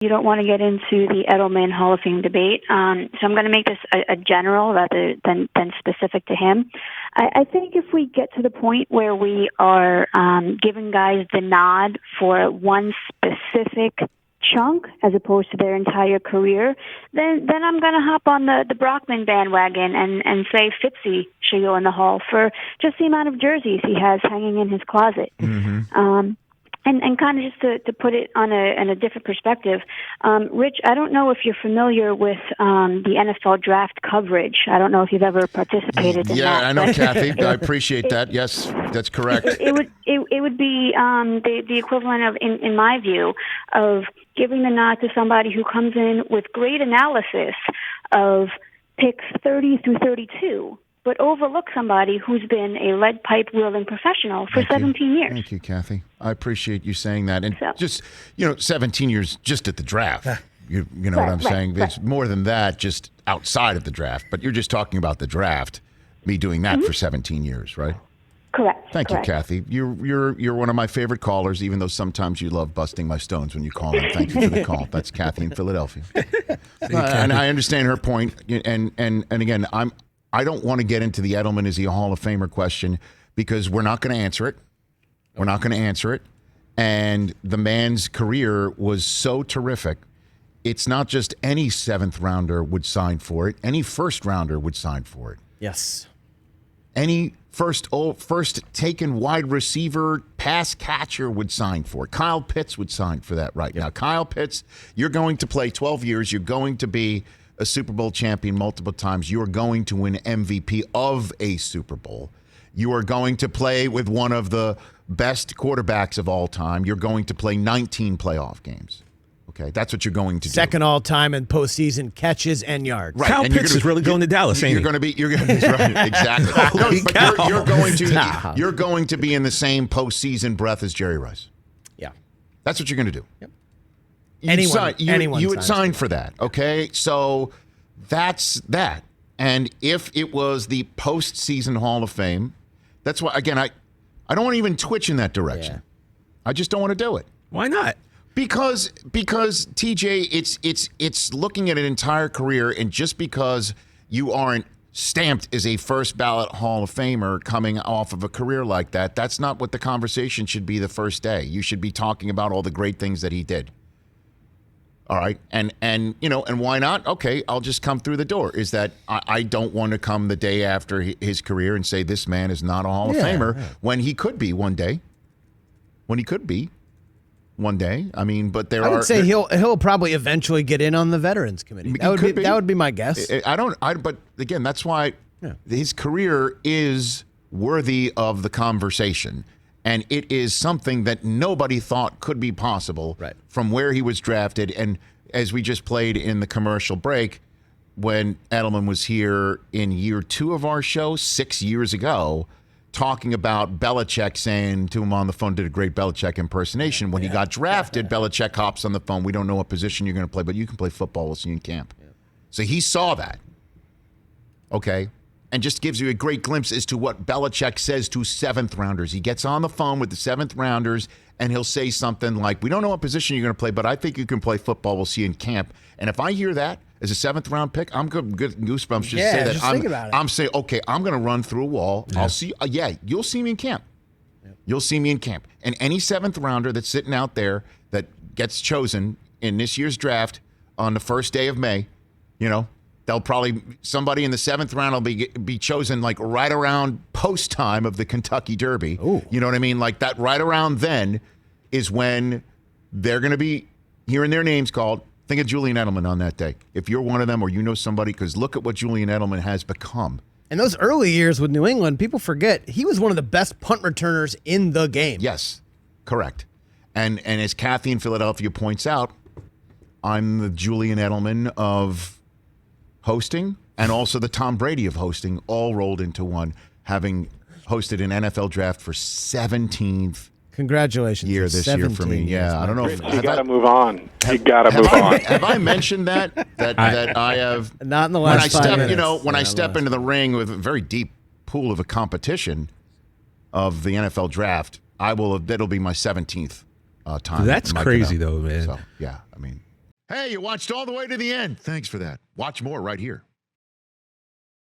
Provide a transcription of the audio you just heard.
You don't want to get into the Edelman Hall of Fame debate, so I'm going to make this a general rather than specific to him. I think if we get to the point where we are giving guys the nod for one specific chunk as opposed to their entire career, then I'm going to hop on the Brockman bandwagon and say Fitzy should go in the Hall for just the amount of jerseys he has hanging in his closet. Mm-hmm. And kind of just to put it on a different perspective, Rich, I don't know if you're familiar with the NFL draft coverage. I don't know if you've ever participated in that. Yeah, I know, Cathy. I appreciate that. Yes, that's correct. It would be the equivalent of, in my view, of giving the nod to somebody who comes in with great analysis of picks 30 through 32. But overlook somebody who's been a lead pipe wielding professional for 17 years. Thank you, Cathy. I appreciate you saying that. And So- just, 17 years just at the draft. You know Right, what I'm saying? right. It's more than that just outside of the draft. But you're just talking about the draft, me doing that for 17 years, right? Correct. Thank you, Cathy. You're one of my favorite callers, even though sometimes you love busting my stones when you call in. Thank you for the call. That's Cathy in Philadelphia. And I understand her point. And again, I don't want to get into the Edelman is he a Hall of Famer question because we're not going to answer it. We're not going to answer it. And the man's career was so terrific. It's not just any seventh rounder would sign for it. Any first rounder would sign for it. Yes. Any first taken wide receiver, pass catcher would sign for it. Kyle Pitts would sign for that right now. Kyle Pitts, you're going to play 12 years. You're going to be a Super Bowl champion multiple times. You are going to win MVP of a Super Bowl. You are going to play with one of the best quarterbacks of all time. You're going to play 19 playoff games. Okay, that's what you're going to do. Second all time in postseason catches and yards. Right. Kyle and Pitts is really going to Dallas, ain't he? You're going to be. That's right. Exactly. Holy cow. But you're going to be in the same postseason breath as Jerry Rice. Yeah. That's what you're going to do. Yep. You would sign for that, okay? So that's that. And if it was the postseason Hall of Fame, that's why, again, I don't want to even twitch in that direction. Yeah. I just don't want to do it. Why not? Because TJ, it's looking at an entire career, and just because you aren't stamped as a first ballot Hall of Famer coming off of a career like that, that's not what the conversation should be the first day. You should be talking about all the great things that he did. All right, and why not? Okay, I'll just come through the door. Is that I don't want to come the day after his career and say this man is not a Hall of Famer when he could be one day. When he could be one day. I mean, but I would say he'll probably eventually get in on the Veterans Committee. That would be my guess. But again, that's why his career is worthy of the conversation. And it is something that nobody thought could be possible from where he was drafted. And as we just played in the commercial break, when Edelman was here in year 2 of our show 6 years ago, talking about Belichick, saying to him on the phone, did a great Belichick impersonation. When he got drafted, Belichick hops on the phone. We don't know what position you're going to play, but you can play football. We'll see you in camp. Yeah. So he saw that. Okay. And just gives you a great glimpse as to what Belichick says to seventh rounders. He gets on the phone with the seventh rounders and he'll say something like, we don't know what position you're going to play, but I think you can play football. We'll see you in camp. And if I hear that as a seventh round pick, I'm good goosebumps just to say that. Think about it. I'm saying, okay, I'm going to run through a wall. Yeah. I'll see. You'll see me in camp. Yeah. You'll see me in camp. And any seventh rounder that's sitting out there that gets chosen in this year's draft on the first day of May, they'll probably, somebody in the seventh round will be chosen like right around post time of the Kentucky Derby. Ooh. You know what I mean? Like that right around then is when they're going to be hearing their names called. Think of Julian Edelman on that day. If you're one of them or you know somebody, because look at what Julian Edelman has become. In those early years with New England, people forget he was one of the best punt returners in the game. Yes, correct. And as Cathy in Philadelphia points out, I'm the Julian Edelman of hosting and also the Tom Brady of hosting, all rolled into one, having hosted an NFL draft for 17th Congratulations year this year for me. Yeah, I don't know if you got to move on. You got to move on. Have I mentioned that I have not in the last 5 minutes. When I step into the ring with a very deep pool of a competition of the NFL draft, that'll be my 17th time. That's crazy though, man. So, yeah, I mean, Hey, you watched all the way to the end. Thanks for that. Watch more right here.